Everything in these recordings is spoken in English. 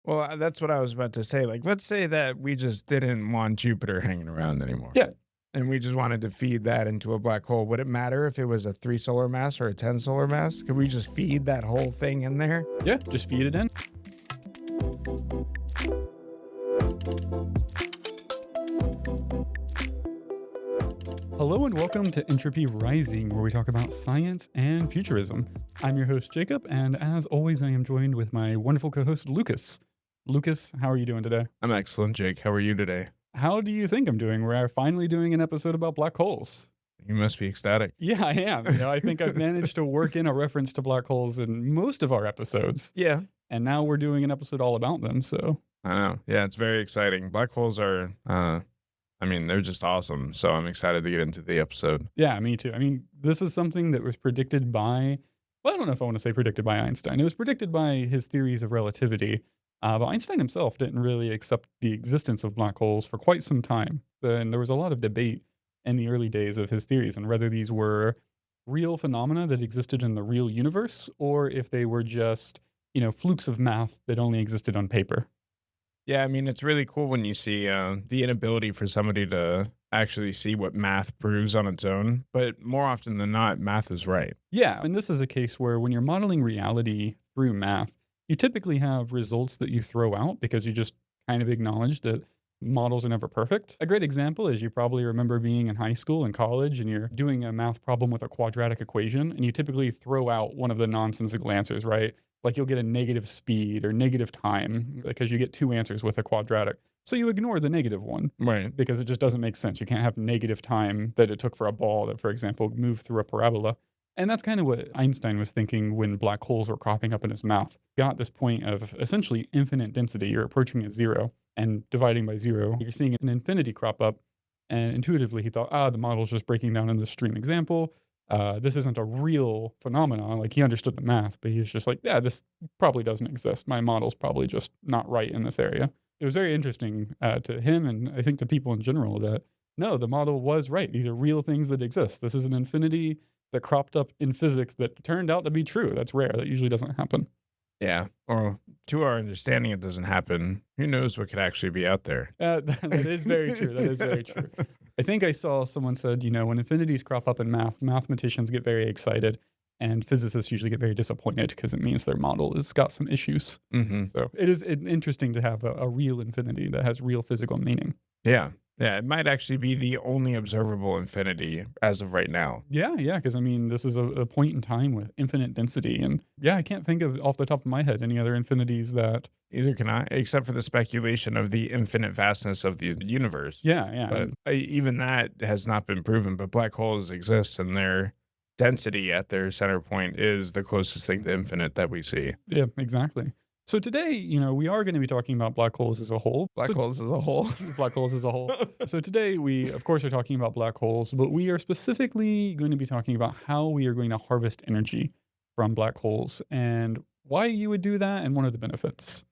Well, that's what I was about to say. Like, let's say that we just didn't want Jupiter hanging around anymore, Yeah, and we just wanted to feed that into a black hole. Would it matter if it was a 3 solar mass or a 10 solar mass? Could we just feed that whole thing in there? yeah, just feed it in. Hello and welcome to Entropy Rising, where we talk about science and futurism. I'm your host, Jacob, and as always, I am joined with my wonderful co host, Lucas. Lucas, how are you doing today? I'm excellent, Jake. How are you today? How do you think I'm doing? We're finally doing an episode about black holes. You must be ecstatic. Yeah, I am. I think I've managed to work in a reference to black holes in most of our episodes, Yeah, and now we're doing an episode all about them. So, I know. Yeah, it's very exciting. Black holes are, I mean, they're just awesome. So I'm excited to get into the episode. yeah, me too. I mean, this is something that was predicted by, well, I don't know if I want to say predicted by Einstein. It was predicted by his theories of relativity. But Einstein himself didn't really accept the existence of black holes for quite some time. And there was a lot of debate in the early days of his theories on whether these were real phenomena that existed in the real universe or if they were just, flukes of math that only existed on paper. Yeah, I mean, it's really cool when you see the inability for somebody to actually see what math proves on its own. But more often than not, math is right. Yeah, and this is a case where when you're modeling reality through math, you typically have results that you throw out because you just kind of acknowledge that models are never perfect. A great example is you probably remember being in high school and college and you're doing a math problem with a quadratic equation and you typically throw out one of the nonsensical answers, right? Like you'll get a negative speed or negative time because you get two answers with a quadratic. So you ignore the negative one Right. because it just doesn't make sense. You can't have negative time that it took for a ball that, for example, moved through a parabola. And that's kind of what Einstein was thinking when black holes were cropping up in his mouth. Got this point of essentially infinite density. You're approaching a zero and dividing by zero. You're seeing an infinity crop up. And intuitively, he thought, the model's just breaking down in this stream example. This isn't a real phenomenon. Like he understood the math, but he was just like, yeah, this probably doesn't exist. My model's probably just not right in this area. It was very interesting to him and I think to people in general that no, the model was right. These are real things that exist. This is an infinity that cropped up in physics that turned out to be true. That's rare. That usually doesn't happen. Yeah. Or to our understanding, it doesn't happen. Who knows what could actually be out there? That is very true. That is very true. I think I saw someone said, when infinities crop up in math, mathematicians get very excited and physicists usually get very disappointed because it means their model has got some issues. Hmm. So it is interesting to have a real infinity that has real physical meaning. Yeah. Yeah. It might actually be the only observable infinity as of right now. Yeah, yeah, because I mean, this is a point in time with infinite density, and yeah, I can't think of off the top of my head any other infinities that. Either can I, except for the speculation of the infinite vastness of the universe. Yeah, yeah, But even that has not been proven. But black holes exist, and their density at their center point is the closest thing to infinite that we see. yeah, exactly. So today, we are going to be talking about black holes as a whole. Black holes as a whole. Black holes as a whole. So today we, of course, are talking about black holes, but we are specifically going to be talking about how we are going to harvest energy from black holes and why you would do that and one of the benefits.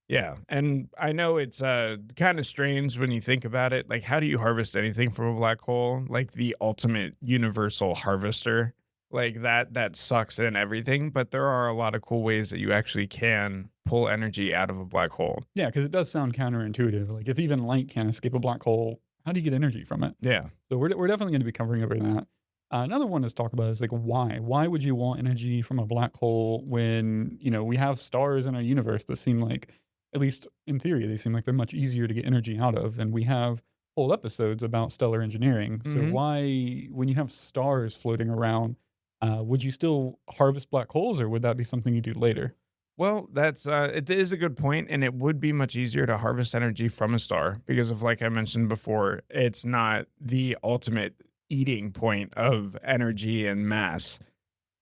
Yeah, and I know it's kind of strange when you think about it. Like, how do you harvest anything from a black hole? Like the ultimate universal harvester, like that sucks in everything. But there are a lot of cool ways that you actually can pull energy out of a black hole. Yeah, because it does sound counterintuitive. Like if even light can't escape a black hole, how do you get energy from it? Yeah, So we're definitely going to be covering over that. Another one to talk about is like why? Why would you want energy from a black hole when we have stars in our universe that seem like, at least in theory, they seem like they're much easier to get energy out of, and we have whole episodes about stellar engineering. So Mhm. why, when you have stars floating around, would you still harvest black holes, or would that be something you do later? Well, that's it is a good point, and it would be much easier to harvest energy from a star because of like I mentioned before, it's not the ultimate eating point of energy and mass.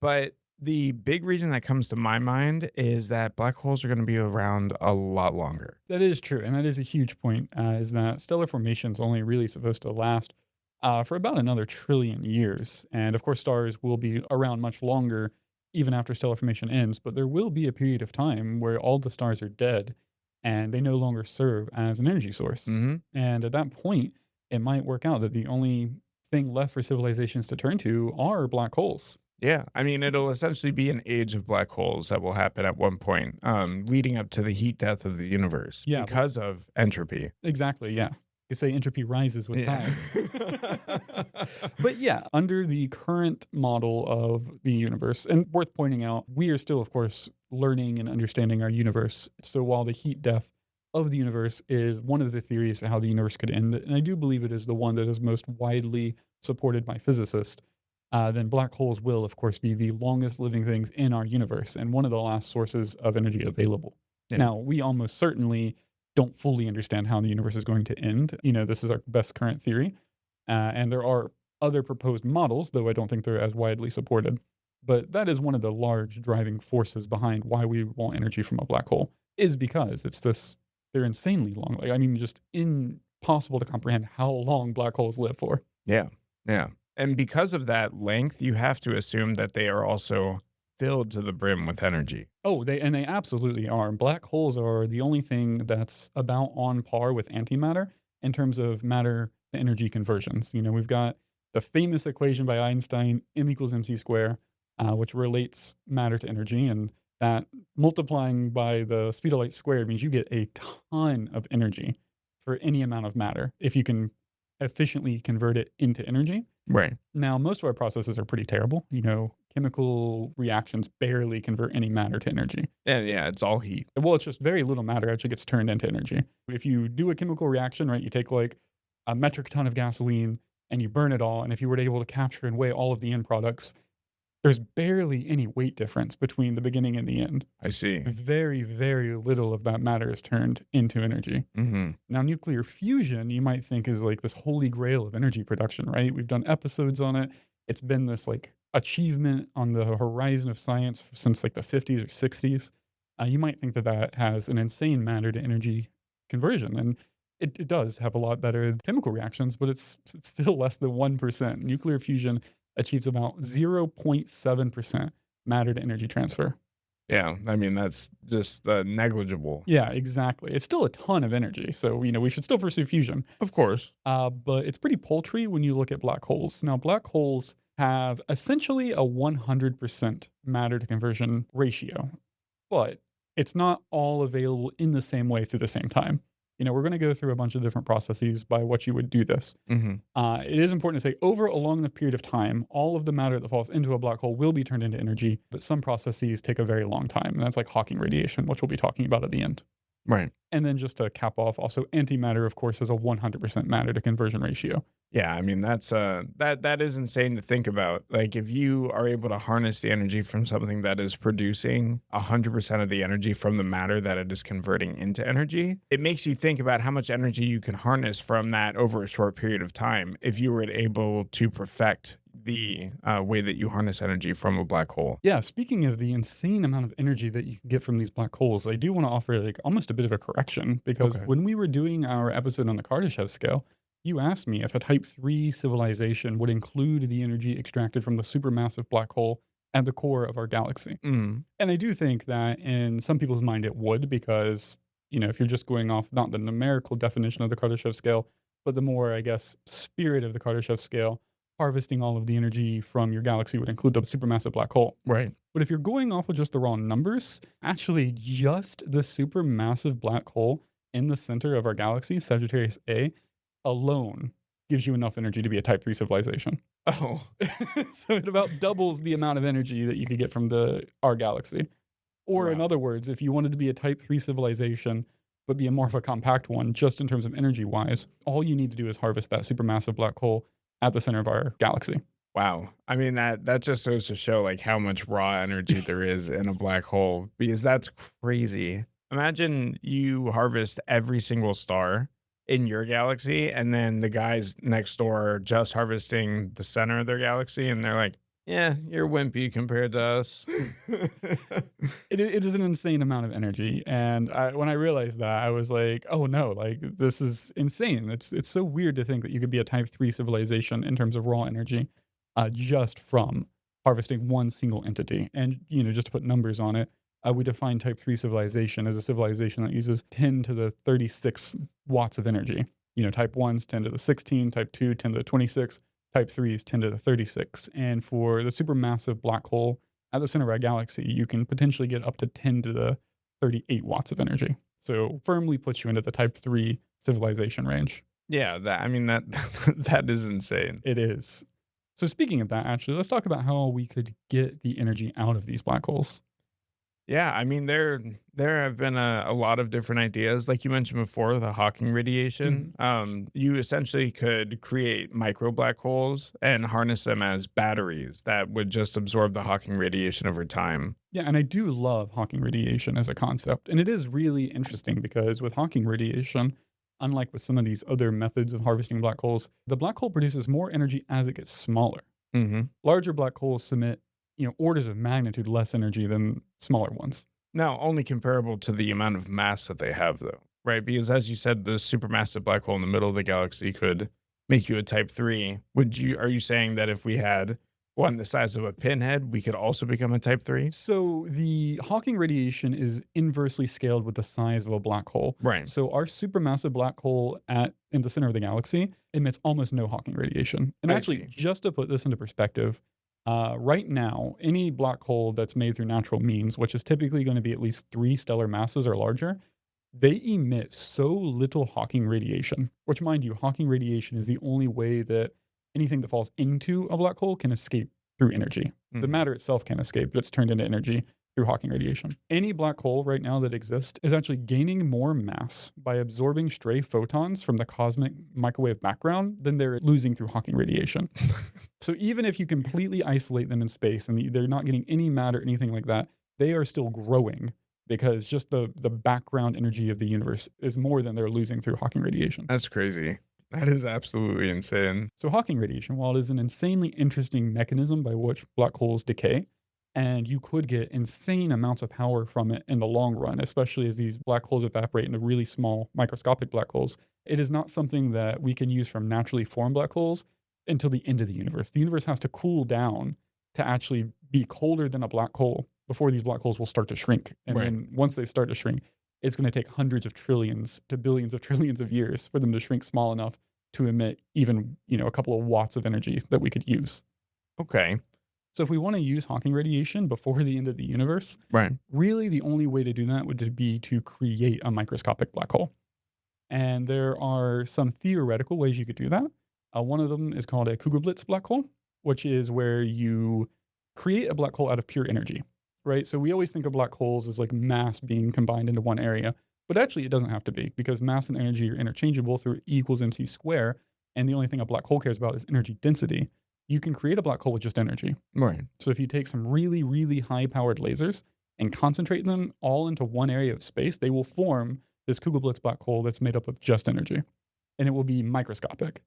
But the big reason that comes to my mind is that black holes are going to be around a lot longer. That is true, and that is a huge point. Is that stellar formation is only really supposed to last for about another trillion years, and of course, stars will be around much longer even after stellar formation ends. But there will be a period of time where all the stars are dead, and they no longer serve as an energy source. Hmm. And at that point, it might work out that the only thing left for civilizations to turn to are black holes. Yeah, I mean, it'll essentially be an age of black holes that will happen at one point, leading up to the heat death of the universe Yeah, but because of entropy. exactly, yeah. You say entropy rises with Yeah. time. But yeah, under the current model of the universe, and worth pointing out, we are still, of course, learning and understanding our universe. So while the heat death of the universe is one of the theories for how the universe could end, and I do believe it is the one that is most widely supported by physicists, then black holes will, of course, be the longest living things in our universe and one of the last sources of energy available. Yeah. Now, we almost certainly don't fully understand how the universe is going to end. This is our best current theory. And there are other proposed models, though I don't think they're as widely supported. But that is one of the large driving forces behind why we want energy from a black hole, is because they're insanely long. Like, I mean, just impossible to comprehend how long black holes live for. Yeah. Yeah. And because of that length, you have to assume that they are also filled to the brim with energy. Oh, they absolutely are. Black holes are the only thing that's about on par with antimatter in terms of matter to energy conversions. We've got the famous equation by Einstein, M equals mc square, which relates matter to energy, and that multiplying by the speed of light squared means you get a ton of energy for any amount of matter if you can efficiently convert it into energy. Right. Now, most of our processes are pretty terrible. Chemical reactions barely convert any matter to energy. Yeah. Yeah. It's all heat. Well, it's just very little matter actually gets turned into energy. If you do a chemical reaction, right, you take like a metric ton of gasoline and you burn it all. And if you were able to capture and weigh all of the end products, there's barely any weight difference between the beginning and the end. I see. Very, very little of that matter is turned into energy. Hmm. Now, nuclear fusion, you might think is like this holy grail of energy production, right? We've done episodes on it. It's been this like achievement on the horizon of science since like the 50s or 60s. You might think that that has an insane matter to energy conversion. And it does have a lot better chemical reactions, but it's still less than 1%. Nuclear fusion achieves about 0.7% matter to energy transfer. Yeah. I mean, that's just negligible. Yeah, exactly. It's still a ton of energy. So, we should still pursue fusion. Of course. But it's pretty paltry when you look at black holes. Now, black holes have essentially a 100% matter to conversion ratio, but it's not all available in the same way through the same time. We're going to go through a bunch of different processes by what you would do this. Hmm. It is important to say over a long enough period of time, all of the matter that falls into a black hole will be turned into energy, but some processes take a very long time. And that's like Hawking radiation, which we'll be talking about at the end. Right. And then just to cap off, also antimatter, of course, has a 100% matter to conversion ratio. Yeah, I mean that's that is insane to think about. Like if you are able to harness the energy from something that is producing 100% of the energy from the matter that it is converting into energy, it makes you think about how much energy you can harness from that over a short period of time if you were able to perfect the way that you harness energy from a black hole. Yeah, speaking of the insane amount of energy that you can get from these black holes, I do want to offer like almost a bit of a correction because Okay. when we were doing our episode on the Kardashev scale, you asked me if a type 3 civilization would include the energy extracted from the supermassive black hole at the core of our galaxy. Mm. And I do think that in some people's mind it would because, if you're just going off not the numerical definition of the Kardashev scale, but the more, I guess, spirit of the Kardashev scale, harvesting all of the energy from your galaxy would include the supermassive black hole. Right. But if you're going off with just the raw numbers, actually just the supermassive black hole in the center of our galaxy, Sagittarius A, alone gives you enough energy to be a type 3 civilization. Oh. So it about doubles the amount of energy that you could get from our galaxy. Or in Wow. other words, if you wanted to be a type 3 civilization, but be a more of a compact one, just in terms of energy wise, all you need to do is harvest that supermassive black hole at the center of our galaxy. Wow. I mean that just goes to show like how much raw energy there is in a black hole because that's crazy. Imagine you harvest every single star in your galaxy and then the guys next door are just harvesting the center of their galaxy and they're like, "Yeah, you're wimpy compared to us." It is an insane amount of energy, and when I realized that, I was like, "Oh no! Like this is insane." It's so weird to think that you could be a Type 3 civilization in terms of raw energy, just from harvesting one single entity. And just to put numbers on it, we define Type 3 civilization as a civilization that uses 10 to the 36 watts of energy. Type 1's 10 to the 16, Type 2 10 to the 26, type 3 is 10 to the 36. And for the supermassive black hole at the center of our galaxy, you can potentially get up to 10 to the 38 watts of energy. So firmly puts you into the type 3 civilization range. Yeah, that I mean that that is insane. It is. So speaking of that, actually, let's talk about how we could get the energy out of these black holes. Yeah, I mean there have been a lot of different ideas, like you mentioned before, the Hawking radiation. Mhm. You essentially could create micro black holes and harness them as batteries that would just absorb the Hawking radiation over time. Yeah, and I do love Hawking radiation as a concept. And it is really interesting because with Hawking radiation, unlike with some of these other methods of harvesting black holes, the black hole produces more energy as it gets smaller. Hmm. Larger black holes emit, orders of magnitude less energy than smaller ones. Now, only comparable to the amount of mass that they have, though, right? Because as you said, the supermassive black hole in the middle of the galaxy could make you a Type 3. Are you saying that if we had one the size of a pinhead, we could also become a Type 3? So the Hawking radiation is inversely scaled with the size of a black hole. Right. So our supermassive black hole in the center of the galaxy emits almost no Hawking radiation. And I actually, see. just to put this into perspective, right now, any black hole that's made through natural means, which is typically going to be at least 3 stellar masses or larger, they emit so little Hawking radiation. Which, mind you, Hawking radiation is the only way that anything that falls into a black hole can escape through energy. The Mhm. matter itself can't escape, but it's turned into energy through Hawking radiation. Any black hole right now that exists is actually gaining more mass by absorbing stray photons from the cosmic microwave background than they're losing through Hawking radiation. So even if you completely isolate them in space and they're not getting any matter, anything like that, they are still growing because just the background energy of the universe is more than they're losing through Hawking radiation. That's crazy. That is absolutely insane. So Hawking radiation, while it is an insanely interesting mechanism by which black holes decay, and you could get insane amounts of power from it in the long run, especially as these black holes evaporate into really small microscopic black holes, it is not something that we can use from naturally formed black holes until the end of the universe. The universe has to cool down to actually be colder than a black hole before these black holes will start to shrink. And Right. then once they start to shrink, it's going to take hundreds of trillions to billions of trillions of years for them to shrink small enough to emit even, a couple of watts of energy that we could use. Okay. So if we want to use Hawking radiation before the end of the universe, Right. really the only way to do that would be to create a microscopic black hole. And there are some theoretical ways you could do that. One of them is called a Kugelblitz black hole, which is where you create a black hole out of pure energy, right? So we always think of black holes as like mass being combined into one area, but actually it doesn't have to be because mass and energy are interchangeable through E equals mc square. And the only thing a black hole cares about is energy density. You can create a black hole with just energy. Right. So if you take some really, really high powered lasers and concentrate them all into one area of space, they will form this Kugelblitz black hole that's made up of just energy. And it will be microscopic.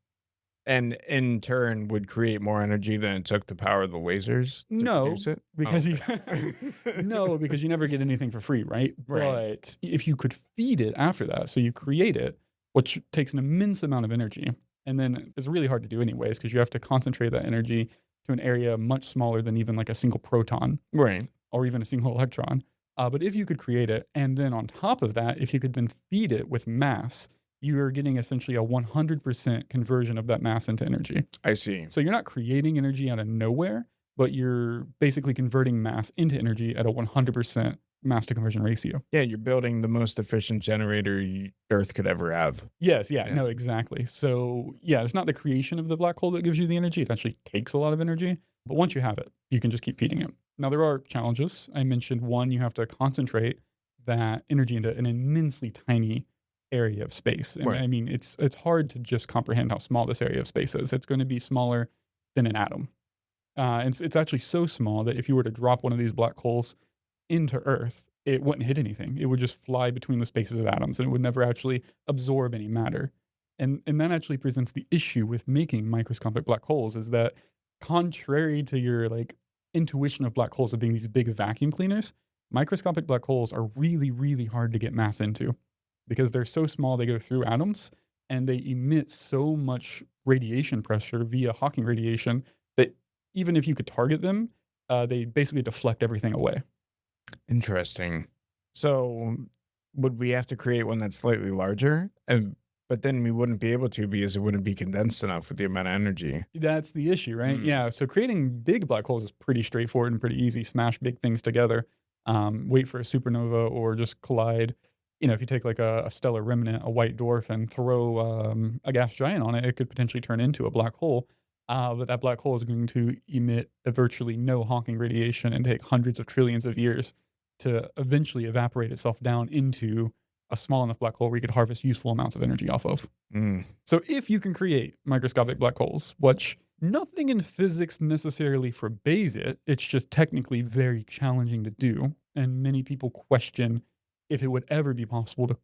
And in turn would create more energy than it took to power the lasers to No, produce it? because Oh, you okay. no, because you never get anything for free, right? Right. But if you could feed it after that, so you create it, which takes an immense amount of energy, and then it's really hard to do anyways because you have to concentrate that energy to an area much smaller than even like a single proton Right. or even a single electron. But if you could create it, and then on top of that, if you could then feed it with mass, you are getting essentially a 100% conversion of that mass into energy. I see. So you're not creating energy out of nowhere, but you're basically converting mass into energy at a 100% mass to conversion ratio. Yeah, you're building the most efficient generator Earth could ever have. Yes, yeah, Yeah. no, exactly. So yeah, it's not the creation of the black hole that gives you the energy. It actually takes a lot of energy. But once you have it, you can just keep feeding it. Now, there are challenges. I mentioned one, you have to concentrate that energy into an immensely tiny area of space. And Right. I mean, it's hard to just comprehend how small this area of space is. It's going to be smaller than an atom. And it's actually so small that if you were to drop one of these black holes into Earth, it wouldn't hit anything. It would just fly between the spaces of atoms and it would never actually absorb any matter. And that actually presents the issue with making microscopic black holes is that contrary to your like intuition of black holes of being these big vacuum cleaners, microscopic black holes are really, really hard to get mass into because they're so small they go through atoms and they emit so much radiation pressure via Hawking radiation that even if you could target them, they basically deflect everything away. Interesting. So would we have to create one that's slightly larger? And But then we wouldn't be able to because it wouldn't be condensed enough with the amount of energy. That's the issue, right? Mm. Yeah, so creating big black holes is pretty straightforward and pretty easy. Smash big things together, wait for a supernova or just collide. If you take like a stellar remnant, a white dwarf, and throw a gas giant on it, it could potentially turn into a black hole. But that black hole is going to emit a virtually no Hawking radiation and take hundreds of trillions of years to eventually evaporate itself down into a small enough black hole where you could harvest useful amounts of energy off of. Mm. So if you can create microscopic black holes, which nothing in physics necessarily forbids it, it's just technically very challenging to do. And many people question if it would ever be possible to,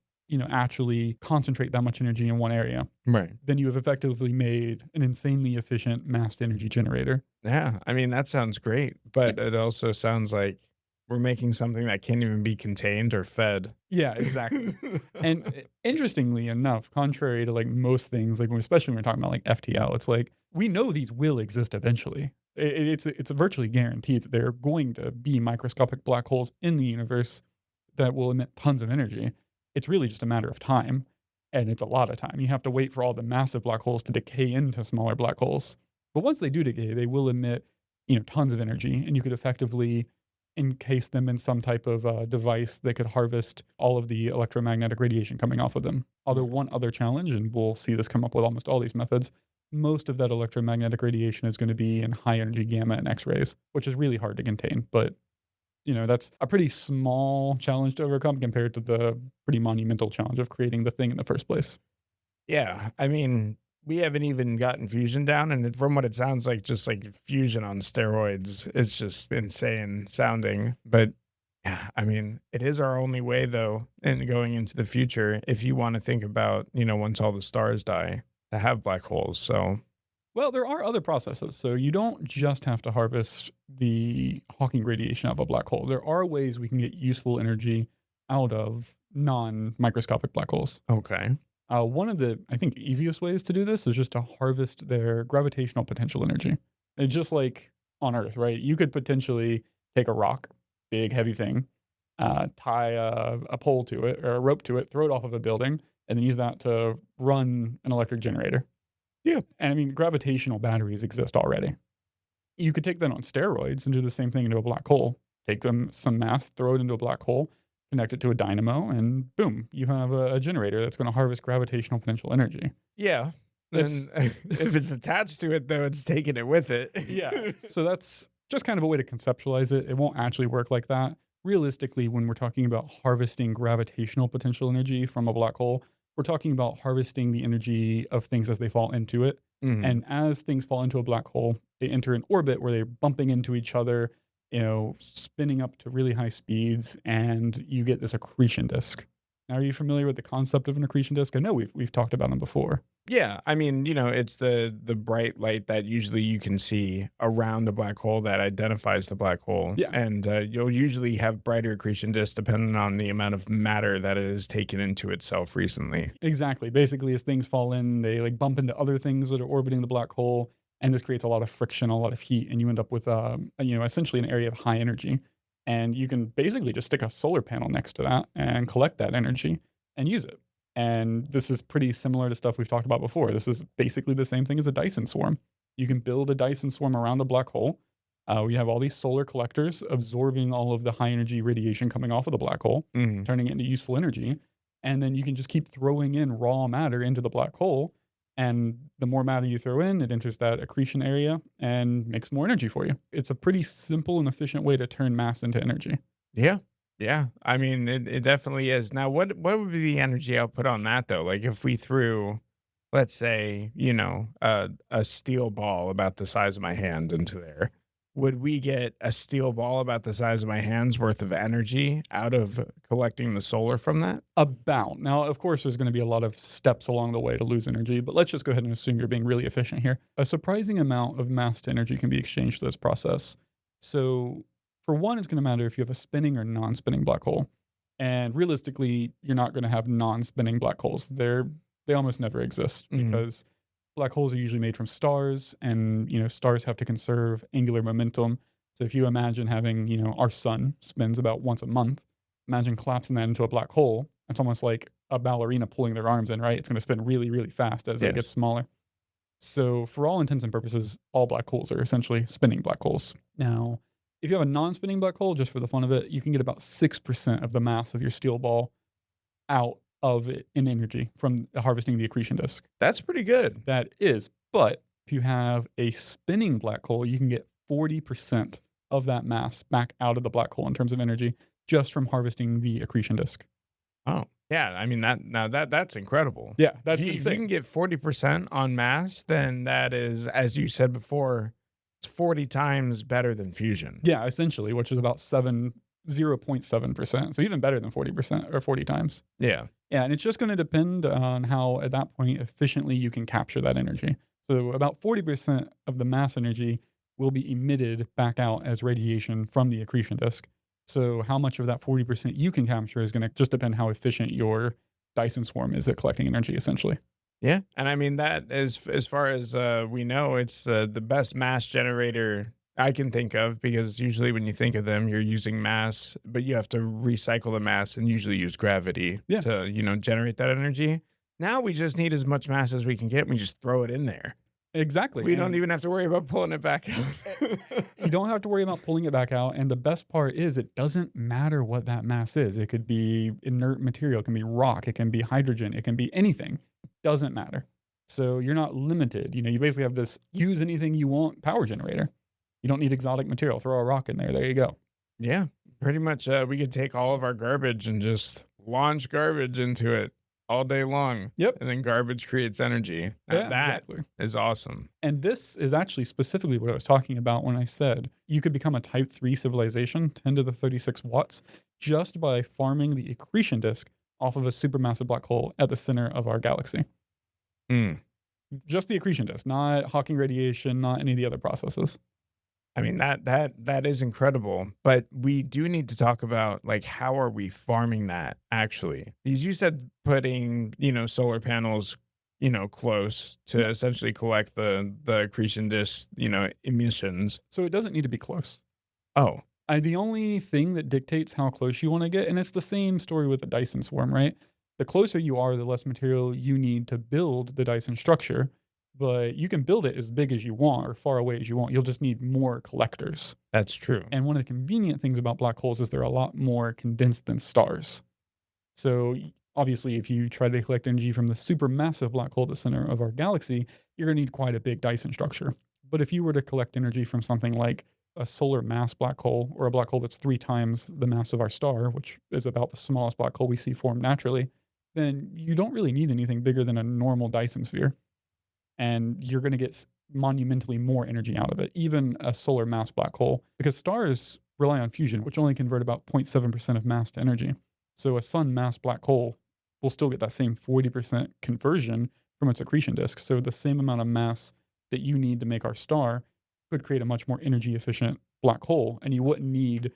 actually concentrate that much energy in one area. Right. Then you have effectively made an insanely efficient massed energy generator. Yeah. I mean, that sounds great, but it also sounds like we're making something that can't even be contained or fed. Yeah, exactly. And interestingly enough, contrary to like most things, like especially when we're talking about like FTL, it's like we know these will exist eventually. It's virtually guaranteed that there are going to be microscopic black holes in the universe that will emit tons of energy. It's really just a matter of time, and it's a lot of time. You have to wait for all the massive black holes to decay into smaller black holes. But once they do decay, they will emit, tons of energy, and you could effectively encase them in some type of device that could harvest all of the electromagnetic radiation coming off of them. Although one other challenge, and we'll see this come up with almost all these methods, most of that electromagnetic radiation is going to be in high energy gamma and X-rays, which is really hard to contain. But that's a pretty small challenge to overcome compared to the pretty monumental challenge of creating the thing in the first place. Yeah. I mean, we haven't even gotten fusion down, and from what it sounds like, just like fusion on steroids. It's just insane sounding. But yeah, I mean, it is our only way though, in going into the future, if you want to think about, once all the stars die, to have black holes. So Well, there are other processes. So you don't just have to harvest the Hawking radiation out of a black hole. There are ways we can get useful energy out of non microscopic black holes. okay. One of the, I think, easiest ways to do this is just to harvest their gravitational potential energy. It's just like on Earth, right? You could potentially take a rock, big, heavy thing, tie a pole to it or a rope to it, throw it off of a building, and then use that to run an electric generator. Yeah. And I mean, gravitational batteries exist already. You could take that on steroids and do the same thing into a black hole. Take them some mass, throw it into a black hole, connect it to a dynamo, and boom, you have a generator that's going to harvest gravitational potential energy. Yeah. That's And if it's attached to it though, it's taking it with it. yeah. So that's just kind of a way to conceptualize it. It won't actually work like that. Realistically, when we're talking about harvesting gravitational potential energy from a black hole, we're talking about harvesting the energy of things as they fall into it. Mhm. And as things fall into a black hole, they enter an orbit where they're bumping into each other, spinning up to really high speeds, and you get this accretion disk. Now, are you familiar with the concept of an accretion disk? I know we've talked about them before. Yeah, I mean, it's the bright light that usually you can see around the black hole that identifies the black hole, Yeah. and you'll usually have brighter accretion disk depending on the amount of matter that it has taken into itself recently. Exactly. Basically, as things fall in, they like bump into other things that are orbiting the black hole, and this creates a lot of friction, a lot of heat, and you end up with essentially an area of high energy. And you can basically just stick a solar panel next to that and collect that energy and use it. And this is pretty similar to stuff we've talked about before. This is basically the same thing as a Dyson Swarm. You can build a Dyson Swarm around a black hole. We have all these solar collectors absorbing all of the high energy radiation coming off of the black hole, Mhm. turning it into useful energy. And then you can just keep throwing in raw matter into the black hole. And the more matter you throw in, it enters that accretion area and makes more energy for you. It's a pretty simple and efficient way to turn mass into energy. Yeah, yeah. I mean, it definitely is. Now, what would be the energy output on that though? Like if we threw, let's say, a steel ball about the size of my hand into there, would we get a steel ball about the size of my hand's worth of energy out of collecting the solar from that? About. Now, of course, there's going to be a lot of steps along the way to lose energy, but let's just go ahead and assume you're being really efficient here. A surprising amount of mass to energy can be exchanged for this process. So, for one, it's going to matter if you have a spinning or non spinning black hole. And realistically, you're not going to have non spinning black holes. They almost never exist Mhm. because black holes are usually made from stars, and stars have to conserve angular momentum. So if you imagine having, our sun spins about once a month, imagine collapsing that into a black hole. It's almost like a ballerina pulling their arms in, right? It's going to spin really, really fast as it Yes. gets smaller. So, for all intents and purposes, all black holes are essentially spinning black holes. Now, if you have a non spinning black hole, just for the fun of it, you can get about 6% of the mass of your steel ball out of it in energy from harvesting the accretion disk. That's pretty good. That is. But if you have a spinning black hole, you can get 40% of that mass back out of the black hole in terms of energy just from harvesting the accretion disk. Oh, yeah. I mean that's incredible. Yeah, If that's you can insane. get 40% on mass, then that is, as you said before, it's 40 times better than fusion. Yeah, essentially, which is about 0.7%. So even better than 40% or 40 times. Yeah. Yeah, and it's just going to depend on how, at that point, efficiently you can capture that energy. So about 40% of the mass energy will be emitted back out as radiation from the accretion disk. So how much of that 40% you can capture is going to just depend how efficient your Dyson Swarm is at collecting energy, essentially. Yeah. And I mean that as far as we know, it's the best mass generator I can think of, because usually when you think of them, you're using mass, but you have to recycle the mass and usually use gravity Yeah, to, generate that energy. Now we just need as much mass as we can get. And we just throw it in there. exactly. We don't And even have to worry about pulling it back out. you don't have to worry about pulling it back out. And the best part is it doesn't matter what that mass is. It could be inert material, it can be rock, it can be hydrogen, it can be anything. Doesn't matter. So you're not limited. You basically have this use anything you want power generator. You don't need exotic material. Throw a rock in there. There you go. Yeah, pretty much. We could take all of our garbage and just launch garbage into it all day long. Yep. And then garbage creates energy. Yeah, That exactly. is awesome. And this is actually specifically what I was talking about when I said you could become a type 3 civilization, 10 to the 36 watts, just by farming the accretion disk off of a supermassive black hole at the center of our galaxy. Mm. Just the accretion disk, not Hawking radiation, not any of the other processes. I mean that is incredible, but we do need to talk about, like, how are we farming that actually? Because you said putting, solar panels, close to essentially collect the accretion disk, emissions. So it doesn't need to be close. Oh, The only thing that dictates how close you want to get, and it's the same story with the Dyson Swarm, right? The closer you are, the less material you need to build the Dyson structure, but you can build it as big as you want or far away as you want. You'll just need more collectors. that's true. And one of the convenient things about black holes is they're a lot more condensed than stars. So obviously, if you try to collect energy from the supermassive black hole at the center of our galaxy, you're going to need quite a big Dyson structure. But if you were to collect energy from something like a solar mass black hole, or a black hole that's 3 times the mass of our star, which is about the smallest black hole we see formed naturally, then you don't really need anything bigger than a normal Dyson sphere. And you're going to get monumentally more energy out of it, even a solar mass black hole, because stars rely on fusion, which only convert about 0.7% of mass to energy. So a sun mass black hole will still get that same 40% conversion from its accretion disk. So the same amount of mass that you need to make our star could create a much more energy efficient black hole, and you wouldn't need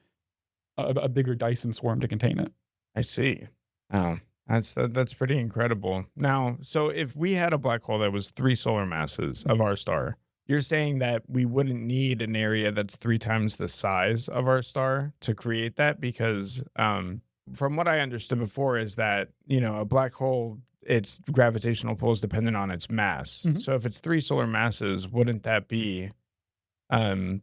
a bigger Dyson swarm to contain it. I see. Oh, that's pretty incredible. Now, so if we had a black hole that was 3 solar masses of our star, you're saying that we wouldn't need an area that's 3 times the size of our star to create that, because from what I understood before is that, a black hole, its gravitational pull is dependent on its mass. Mhm. So if it's 3 solar masses, wouldn't that be um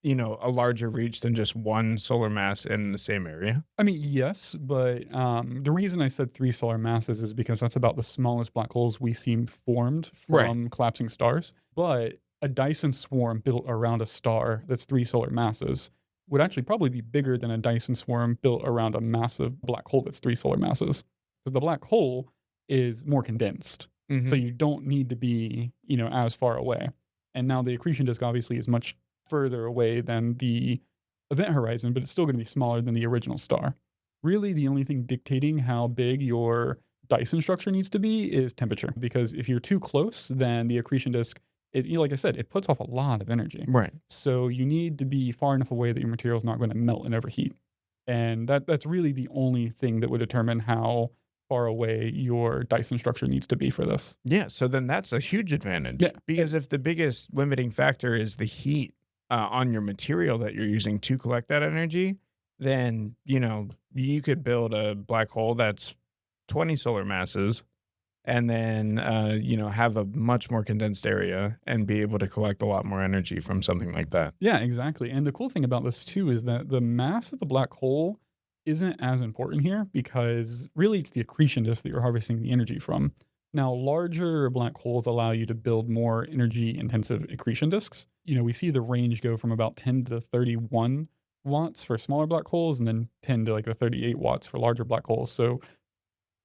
a larger reach than just one solar mass in the same area? I mean, yes, but the reason I said 3 solar masses is because that's about the smallest black holes we see formed Right. from collapsing stars. But a Dyson swarm built around a star that's 3 solar masses would actually probably be bigger than a Dyson swarm built around a massive black hole that's 3 solar masses. Because the black hole is more condensed. So Mhm. you don't need to be, as far away. And now the accretion disk obviously is much further away than the event horizon, but it's still going to be smaller than the original star. Really, the only thing dictating how big your Dyson structure needs to be is temperature. Because if you're too close, then the accretion disk, like I said, it puts off a lot of energy. Right. So you need to be far enough away that your material is not going to melt and overheat. And that's really the only thing that would determine how far away your Dyson structure needs to be for this. Yeah, so then that's a huge advantage. Yeah. Because if the biggest limiting factor is the heat on your material that you're using to collect that energy, then, you could build a black hole that's 20 solar masses and then, have a much more condensed area and be able to collect a lot more energy from something like that. Yeah, exactly. And the cool thing about this too is that the mass of the black hole isn't as important here because really it's the accretion disk that you're harvesting the energy from. Now, larger black holes allow you to build more energy intensive accretion disks. We see the range go from about 10 to 31 watts for smaller black holes and then 10 to like the 38 watts for larger black holes. So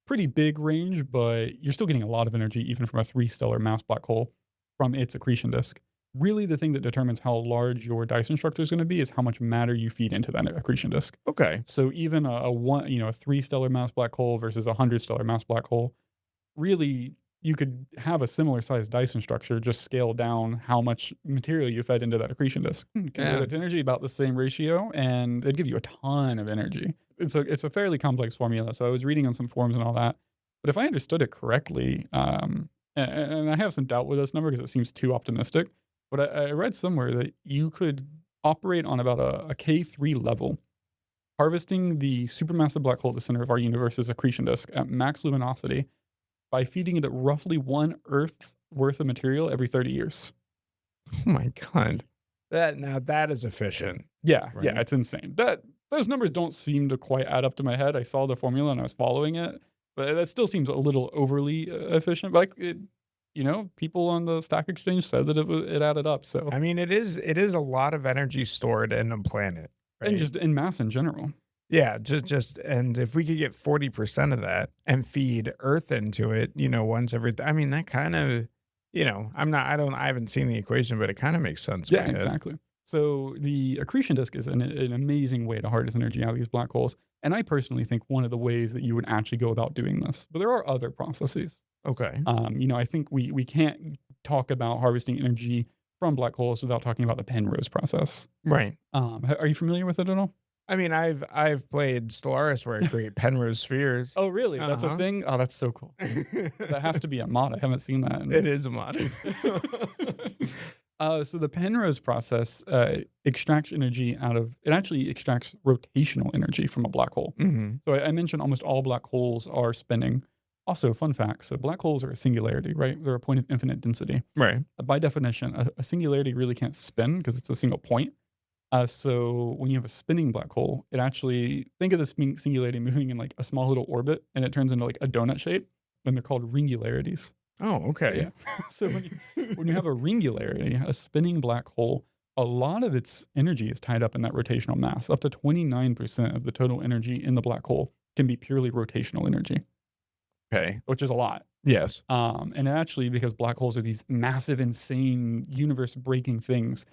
pretty big range, but you're still getting a lot of energy even from a 3 stellar mass black hole from its accretion disk. Really, the thing that determines how large your Dyson structure is going to be is how much matter you feed into that accretion disk. Okay. So even a one, a 3 stellar mass black hole versus a 100 stellar mass black hole, really you could have a similar sized Dyson structure, just scale down how much material you fed into that accretion disk. Convert Yeah. it to energy about the same ratio, and it'd give you a ton of energy. It's a fairly complex formula. So I was reading on some forums and all that. But if I understood it correctly, and I have some doubt with this number because it seems too optimistic, but I read somewhere that you could operate on about a K3 level, harvesting the supermassive black hole at the center of our universe's accretion disk at max luminosity by feeding it at roughly 1 Earth's worth of material every 30 years. Oh my god. That is efficient, Yeah, yeah, right? it's insane. Those numbers don't seem to quite add up to my head. I saw the formula and I was following it, but that still seems a little overly efficient. But people on the stock exchange said that it added up. So I mean, it is a lot of energy stored in a planet, and right? just in mass in general. Yeah, just and if we could get 40% of that and feed Earth into it, once every I mean, that kind of, I haven't seen the equation, but it kind of makes sense in Yeah, my head. exactly. So the accretion disk is an amazing way to harness energy out of these black holes. And I personally think one of the ways that you would actually go about doing this, but there are other processes. Okay. I think we can't talk about harvesting energy from black holes without talking about the Penrose process. Right. Are you familiar with it at all? I mean, I've played Stellaris where I create Penrose spheres. Oh, really? That's a Uh-huh. thing? Oh, that's so cool. That has to be a mod. I haven't seen that. It is a mod. So the Penrose process extracts energy out of it. Actually extracts rotational energy from a black hole. Mhm. So I mentioned almost all black holes are spinning. Also, fun fact: so black holes are a singularity, right? They're a point of infinite density. Right. By definition, a singularity really can't spin because it's a single point. So when you have a spinning black hole, it actually think of this singularity moving in like a small little orbit, and it turns into like a donut shape, and they're called ringularities. Oh, okay. Yeah. So when you have a ringularity, a spinning black hole, a lot of its energy is tied up in that rotational mass. Up to 29% of the total energy in the black hole can be purely rotational energy, Okay. which is a lot. Yes. And actually, because black holes are these massive, insane, universe-breaking things,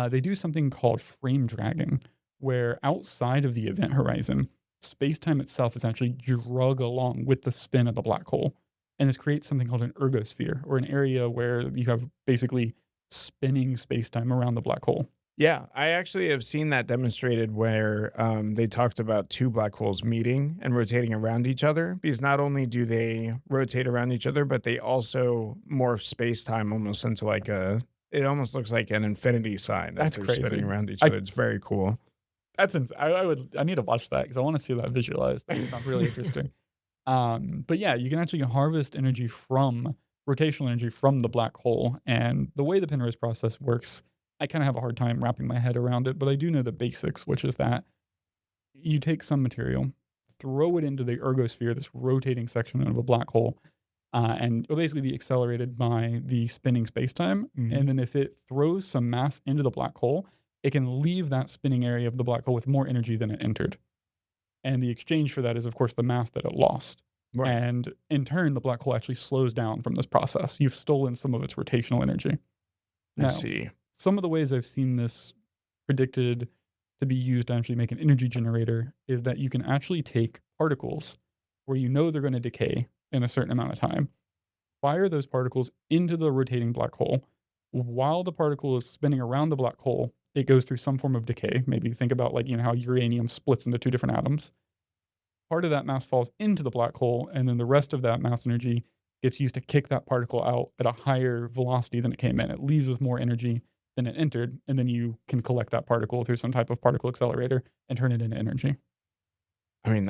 they do something called frame dragging, where outside of the event horizon, space-time itself is actually drug along with the spin of the black hole. And this creates something called an ergosphere, or an area where you have basically spinning space-time around the black hole. Yeah, I actually have seen that demonstrated where they talked about two black holes meeting and rotating around each other because not only do they rotate around each other, but they also morph space time almost into it almost looks like an infinity sign as That's they're crazy. spinning around each I other. It's very cool. I need to watch that because I want to see that visualized. That sounds really interesting. But yeah, you can actually harvest energy from rotational energy from the black hole. And the way the Penrose process works, I kind of have a hard time wrapping my head around it, but I do know the basics, which is that you take some material, throw it into the ergosphere, this rotating section of a black hole, and it'll basically be accelerated by the spinning spacetime. Mhm. And then if it throws some mass into the black hole, it can leave that spinning area of the black hole with more energy than it entered. And the exchange for that is, of course, the mass that it lost. Right. And in turn, the black hole actually slows down from this process. You've stolen some of its rotational energy. I Now, see. some of the ways I've seen this predicted to be used to actually make an energy generator is that you can actually take particles where you know they're going to decay in a certain amount of time, fire those particles into the rotating black hole. While the particle is spinning around the black hole, it goes through some form of decay. Maybe think about like, how uranium splits into two different atoms. Part of that mass falls into the black hole, and then the rest of that mass energy gets used to kick that particle out at a higher velocity than it came in. It leaves with more energy than it entered, and then you can collect that particle through some type of particle accelerator and turn it into energy. I mean,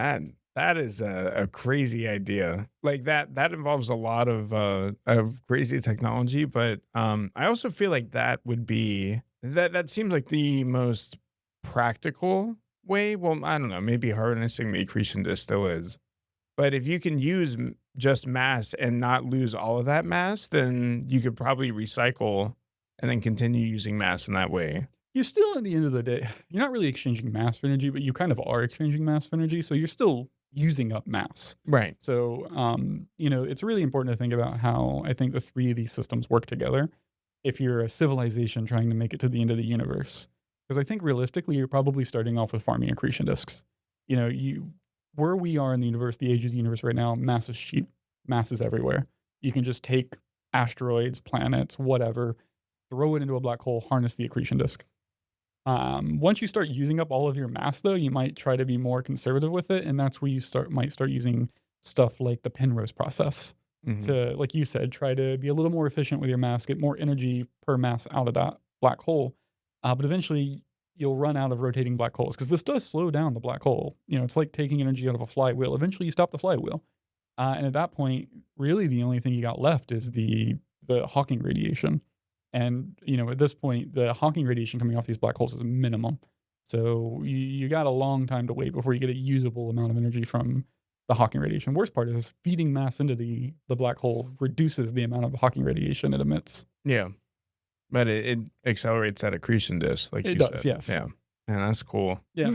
That is a crazy idea. Like that involves a lot of crazy technology, but I also feel like that would be that seems like the most practical way. Well, I don't know, maybe harnessing the accretion disk still is. But if you can use just mass and not lose all of that mass, then you could probably recycle and then continue using mass in that way. You still, at the end of the day, you're not really exchanging mass for energy, but you kind of are exchanging mass for energy. So you're still using up mass. Right. So, it's really important to think about how I think the three of these systems work together if you're a civilization trying to make it to the end of the universe. Because I think realistically, you're probably starting off with farming accretion disks. Where we are in the universe, the age of the universe right now, mass is cheap. Mass is everywhere. You can just take asteroids, planets, whatever, throw it into a black hole, harness the accretion disk. Once you start using up all of your mass, though, you might try to be more conservative with it, and that's where you might start using stuff like the Penrose process Mhm. to, like you said, try to be a little more efficient with your mass, get more energy per mass out of that black hole. But eventually, you'll run out of rotating black holes because this does slow down the black hole. It's like taking energy out of a flywheel. Eventually, you stop the flywheel, and at that point, really, the only thing you got left is the Hawking radiation. And, at this point, the Hawking radiation coming off these black holes is minimum. So you got a long time to wait before you get a usable amount of energy from the Hawking radiation. Worst part is feeding mass into the black hole reduces the amount of Hawking radiation it emits. Yeah. But it accelerates that accretion disk, like It you does, said. yes. Yeah. And that's cool. Yeah.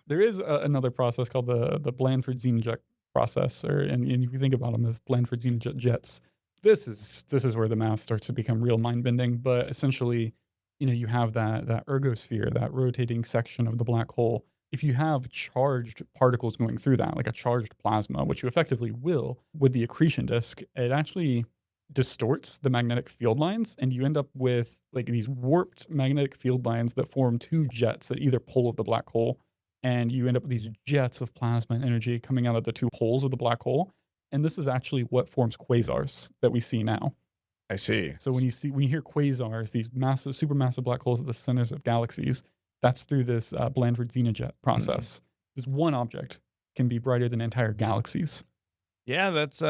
There is another process called the Blandford-Xenojet process, and if you think about them as Blandford-Xenojet jets, this is where the math starts to become real mind bending. But essentially, you have that ergosphere, that rotating section of the black hole. If you have charged particles going through that, like a charged plasma, which you effectively will with the accretion disk, it actually distorts the magnetic field lines, and you end up with like these warped magnetic field lines that form two jets at either pole of the black hole, and you end up with these jets of plasma and energy coming out of the two poles of the black hole. And this is actually what forms quasars that we see now. I see. So when you hear quasars, these massive, supermassive black holes at the centers of galaxies, that's through this Blandford Xenojet process. This one object can be brighter than entire galaxies. Yeah, that's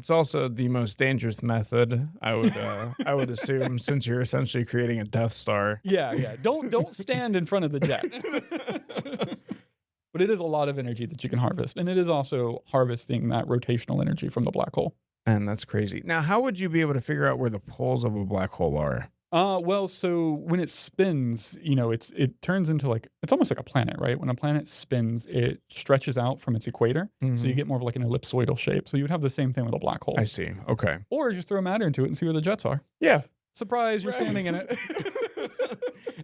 also the most dangerous method, I would assume, since you're essentially creating a Death Star. Yeah. Don't stand in front of the jet. But it is a lot of energy that you can harvest, and it is also harvesting that rotational energy from the black hole. And that's crazy. Now, how would you be able to figure out where the poles of a black hole are? Well, so when it spins, it turns into it's almost like a planet, right? When a planet spins, it stretches out from its equator, so you Mhm. get more of like an ellipsoidal shape. So you would have the same thing with a black hole. I see. Okay. Or just throw matter into it and see where the jets are. Yeah. Surprise, you're standing in it.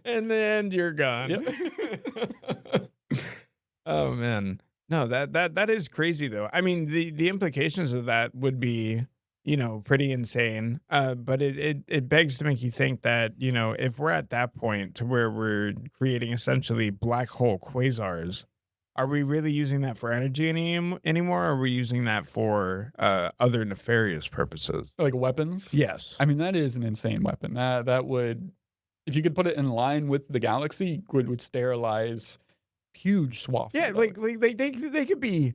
And then you're gone. Yep. Oh man. No, that is crazy though. I mean, the implications of that would be, pretty insane. But it begs to make you think that, if we're at that point to where we're creating essentially black hole quasars, are we really using that for energy anymore? Or are we using that for other nefarious purposes? Like weapons. Yes. I mean, that is an insane weapon. That would, if you could put it in line with the galaxy, would sterilize huge swaths. Yeah, of like galaxy. they could be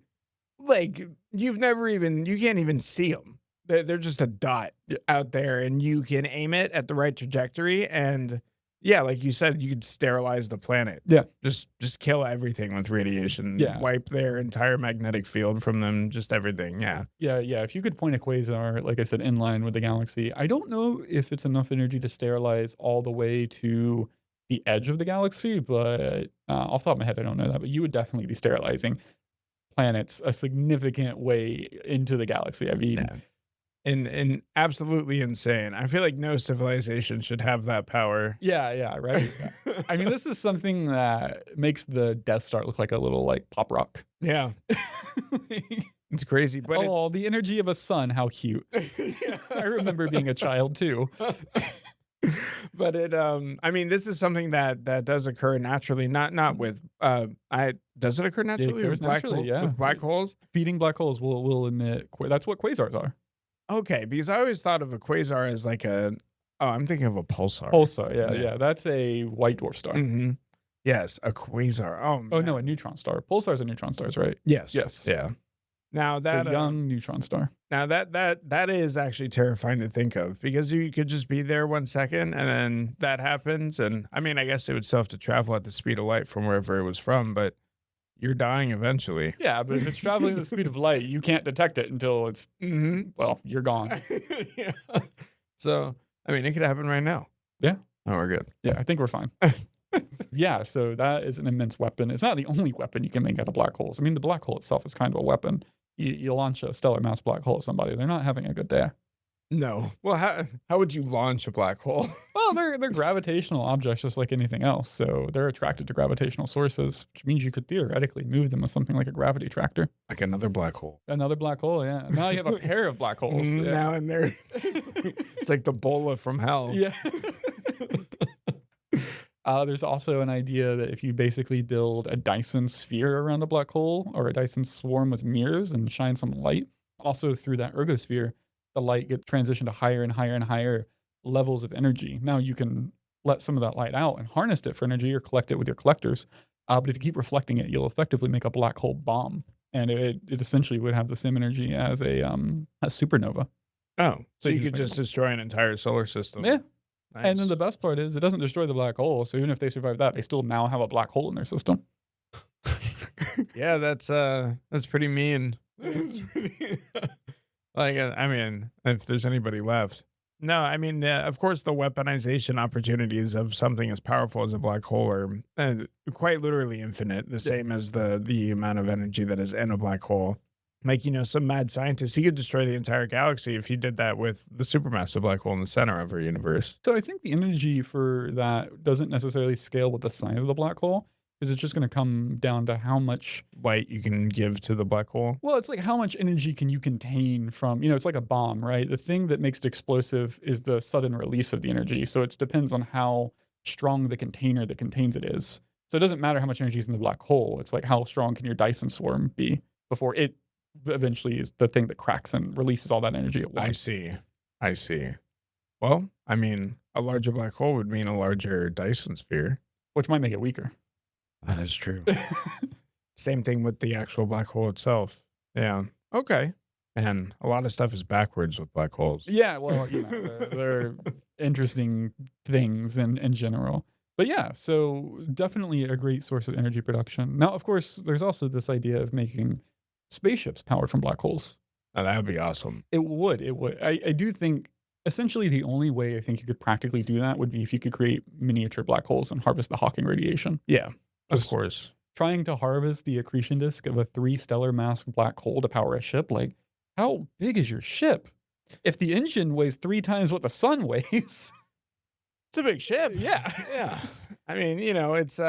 like you can't even see them. They're just a dot out there, and you can aim it at the right trajectory, and yeah, like you said, you could sterilize the planet. Yeah. Just kill everything with radiation. Yeah. Wipe their entire magnetic field from them. Just everything. Yeah. Yeah. If you could point a quasar, like I said, in line with the galaxy, I don't know if it's enough energy to sterilize all the way to the edge of the galaxy, but off the top of my head, I don't know that. But you would definitely be sterilizing planets a significant way into the galaxy. I mean, Yeah. And absolutely insane. I feel like no civilization should have that power. yeah, right. I mean, this is something that makes the Death Star look like a little like pop rock. Yeah. It's crazy, but Oh, the energy of a sun, how cute. Yeah. I remember being a child too. But I mean, this is something that does occur naturally, not with I does it occur naturally occurs with black naturally, yeah. with black holes? Feeding black holes will emit. That's what quasars are. Okay, because I always thought of a quasar as like I'm thinking of a pulsar. Pulsar, Yeah. yeah. That's a white dwarf star. Hmm. Yes, a quasar. Oh Oh, no, a man. neutron star. Pulsars are neutron stars, right? Yes. Yes. Yeah. Now It's a that young neutron star. that is actually terrifying to think of because you could just be there 1 second and then that happens. And I mean, I guess it would still have to travel at the speed of light from wherever it was from, but you're dying eventually. Yeah, but if it's traveling at the speed of light, you can't detect it until it's, Hmm. well, you're gone. Yeah. So, I mean, it could happen right now. Yeah. Oh, we're good. Yeah, I think we're fine. Yeah, so that is an immense weapon. It's not the only weapon you can make out of black holes. I mean, the black hole itself is kind of a weapon. You launch a stellar mass black hole at somebody, they're not having a good day. No. Well, how would you launch a black hole? Well, they're gravitational objects just like anything else. So they're attracted to gravitational sources, which means you could theoretically move them with something like a gravity tractor. Like another black hole. Another black hole, yeah. Now you have a pair of black holes. Yeah. Now and there. It's like the bola from hell. Yeah. There's also an idea that if you basically build a Dyson sphere around a black hole or a Dyson swarm with mirrors and shine some light, also through that ergosphere, the light gets transitioned to higher and higher and higher levels of energy. Now you can let some of that light out and harness it for energy or collect it with your collectors. But if you keep reflecting it, you'll effectively make a black hole bomb. And it essentially would have the same energy as a supernova. Oh, so you can could just destroy an entire solar system. Yeah. Nice. And then the best part is it doesn't destroy the black hole. So even if they survive that, they still now have a black hole in their system. Yeah, that's pretty mean. That's pretty- like, I mean, if there's anybody left. No, I mean, of course, the weaponization opportunities of something as powerful as a black hole are quite literally infinite, the same as the amount of energy that is in a black hole. Like, some mad scientist, he could destroy the entire galaxy if he did that with the supermassive black hole in the center of our universe. So I think the energy for that doesn't necessarily scale with the size of the black hole because it's just going to come down to how much Light you can give to the black hole. well, it's like how much energy can you contain from, it's like a bomb, right? The thing that makes it explosive is the sudden release of the energy. So it depends on how strong the container that contains it is. So it doesn't matter how much energy is in the black hole. It's like how strong can your Dyson swarm be before it eventually is the thing that cracks and releases all that energy at I once. see. I see. Well, I mean, a larger black hole would mean a larger Dyson sphere. Which might make it weaker. That is true. Same thing with the actual black hole itself. Yeah. Okay. And a lot of stuff is backwards with black holes. Yeah, well, they're interesting things in general. But yeah, so definitely a great source of energy production. Now, of course, there's also this idea of making spaceships powered from black holes. Oh, that would be awesome. It would. I do think essentially the only way I think you could practically do that would be if you could create miniature black holes and harvest the Hawking radiation. Yeah, of Just course. trying to harvest the accretion disk of a 3 stellar mass black hole to power a ship, like, how big is your ship? If the engine weighs 3 times what the sun weighs, It's a big ship. yeah. Yeah. I mean, it's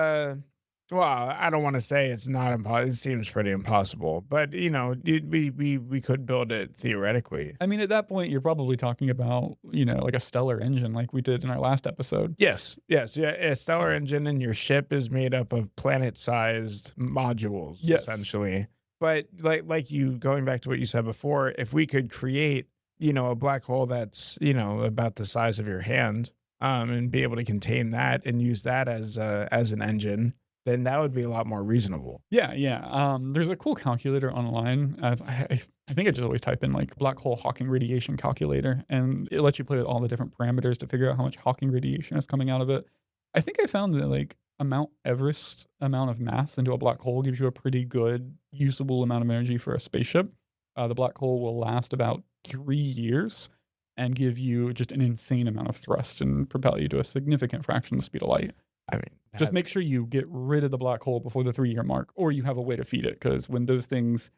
well, I don't want to say it's not impossible. It seems pretty impossible, but we could build it theoretically. I mean, at that point, you're probably talking about, like a stellar engine like we did in our last episode. Yes, yes, yeah. A stellar engine and your ship is made up of planet-sized modules, Yes. essentially. But like you going back to what you said before, if we could create, a black hole that's about the size of your hand, and be able to contain that and use that as an engine, then that would be a lot more reasonable. Yeah, yeah. There's a cool calculator online. I think I just always type in like black hole Hawking radiation calculator, and it lets you play with all the different parameters to figure out how much Hawking radiation is coming out of it. I think I found that like a Mount Everest amount of mass into a black hole gives you a pretty good usable amount of energy for a spaceship. The black hole will last about 3 years and give you just an insane amount of thrust and propel you to a significant fraction of the speed of light. I mean, Just make sure you get rid of the black hole before the 3-year mark, or you have a way to feed it. Because when those things,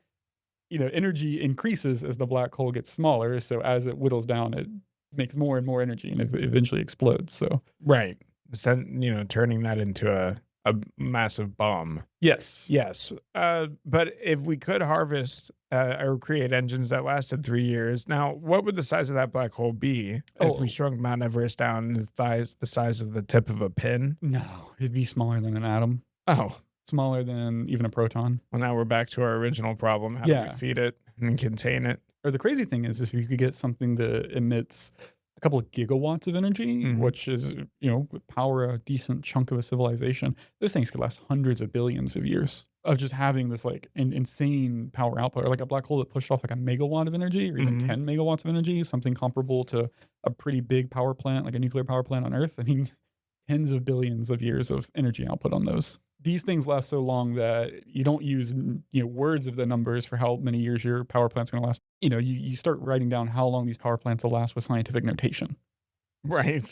energy increases as the black hole gets smaller. So as it whittles down, it makes more and more energy and it eventually explodes. So, right. Turning that into a massive bomb. yes. Yes. But if we could harvest or create engines that lasted 3 years, now what would the size of that black hole be if we shrunk Mount Everest down to the size of the tip of a pin? No, it'd be smaller than an atom, Oh, smaller than even a proton. well, now we're back to our original problem. How do we Yeah. feed it and contain it? Or the crazy thing is if you could get something that emits a couple of gigawatts of energy, Mhm. which is, would power a decent chunk of a civilization. Those things could last hundreds of billions of years of just having this like insane power output, or like a black hole that pushed off like a megawatt of energy or even Mhm. 10 megawatts of energy, something comparable to a pretty big power plant, like a nuclear power plant on Earth. I mean, tens of billions of years of energy output on those. These things last so long that you don't use, words of the numbers for how many years your power plant's going to last. You start writing down how long these power plants will last with scientific notation. Right.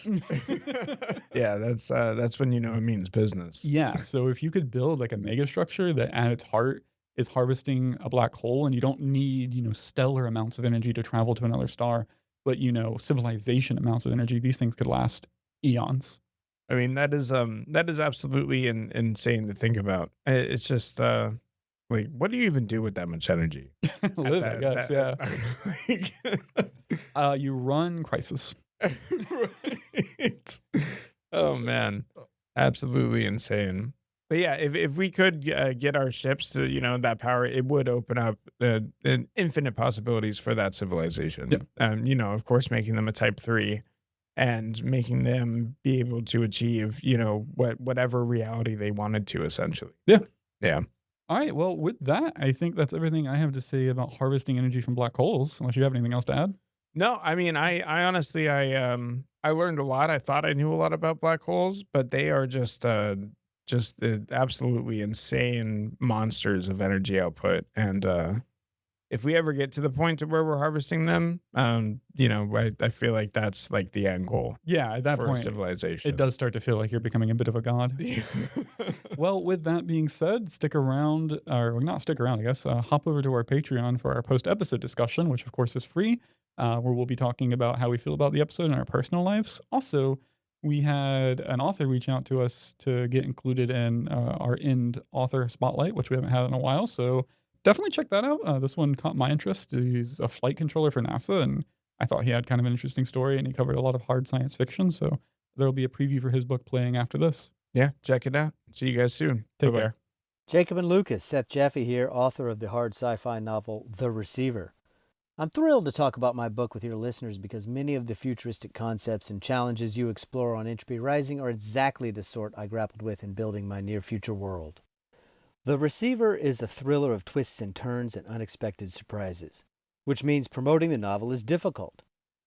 Yeah, that's when you know it means business. Yeah, so if you could build like a mega structure that at its heart is harvesting a black hole, and you don't need, stellar amounts of energy to travel to another star, but civilization amounts of energy, these things could last eons. I mean, that is absolutely insane to think about. It's just like, what do you even do with that much energy at Live, I guess, yeah. like, You run Crisis. right. Oh man, absolutely insane. But yeah, if we could get our ships to that power, it would open up an infinite possibilities for that Yeah. civilization. Of course, making them a Type 3 and making them be able to achieve whatever reality they wanted to, essentially. Yeah. Yeah. All right, well, with that, I think that's everything I have to say about harvesting energy from black holes, unless you have anything else to add. No, I mean, I honestly, I learned a lot. I thought I knew a lot about black holes, but they are just absolutely insane monsters of energy output. And if we ever get to the point to where we're harvesting them, I feel like that's like the end goal Yeah, at that for a point, it civilization. does start to feel like you're becoming a bit of a god. Well, with that being said, stick around, or well, not stick around, I guess. Hop over to our Patreon for our post episode discussion, which of course is free, where we'll be talking about how we feel about the episode in our personal lives. Also, we had an author reach out to us to get included in our end author spotlight, which we haven't had in a while. So definitely check that out. This one caught my interest. He's a flight controller for NASA, and I thought he had kind of an interesting story, and he covered a lot of hard science fiction. So there'll be a preview for his book playing after this. Yeah, check it out. See you guys soon. Take Bye-bye. care. Jacob and Lucas, Seth Jaffe here, author of the hard sci-fi novel The Receiver. I'm thrilled to talk about my book with your listeners because many of the futuristic concepts and challenges you explore on Entropy Rising are exactly the sort I grappled with in building my near-future world. The Receiver is the thriller of twists and turns and unexpected surprises, which means promoting the novel is difficult.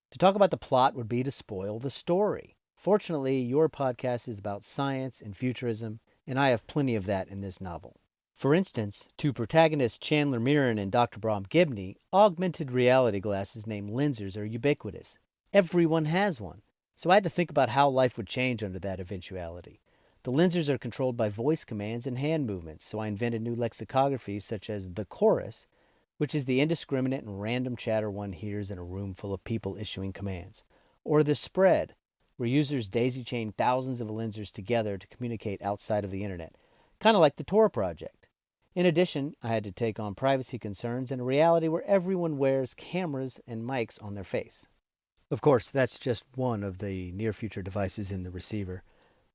To talk about the plot would be to spoil the story. Fortunately, your podcast is about science and futurism, and I have plenty of that in this novel. For instance, to protagonists Chandler Mirren and Dr. Brahm Gibney, augmented reality glasses named Lensers are ubiquitous. Everyone has one. So I had to think about how life would change under that eventuality. The Lensers are controlled by voice commands and hand movements, so I invented new lexicography such as the chorus, which is the indiscriminate and random chatter one hears in a room full of people issuing commands, or the spread, where users daisy-chain thousands of Lensers together to communicate outside of the internet, kind of like the Tor project. In addition, I had to take on privacy concerns in a reality where everyone wears cameras and mics on their face. Of course, that's just one of the near-future devices in the receiver.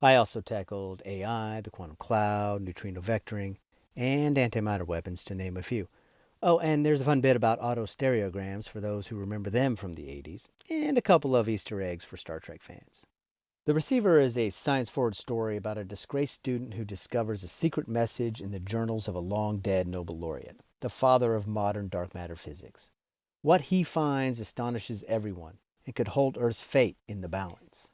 I also tackled AI, the quantum cloud, neutrino vectoring, and antimatter weapons, to name a few. Oh, and there's a fun bit about auto-stereograms for those who remember them from the 80s, and a couple of Easter eggs for Star Trek fans. The Receiver is a science-forward story about a disgraced student who discovers a secret message in the journals of a long-dead Nobel laureate, the father of modern dark matter physics. What he finds astonishes everyone and could hold Earth's fate in the balance.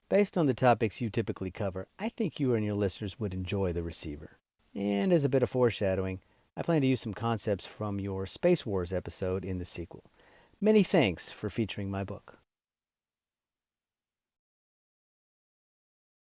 Based on the topics you typically cover, I think you and your listeners would enjoy The Receiver. And as a bit of foreshadowing, I plan to use some concepts from your Space Wars episode in the sequel. Many thanks for featuring my book.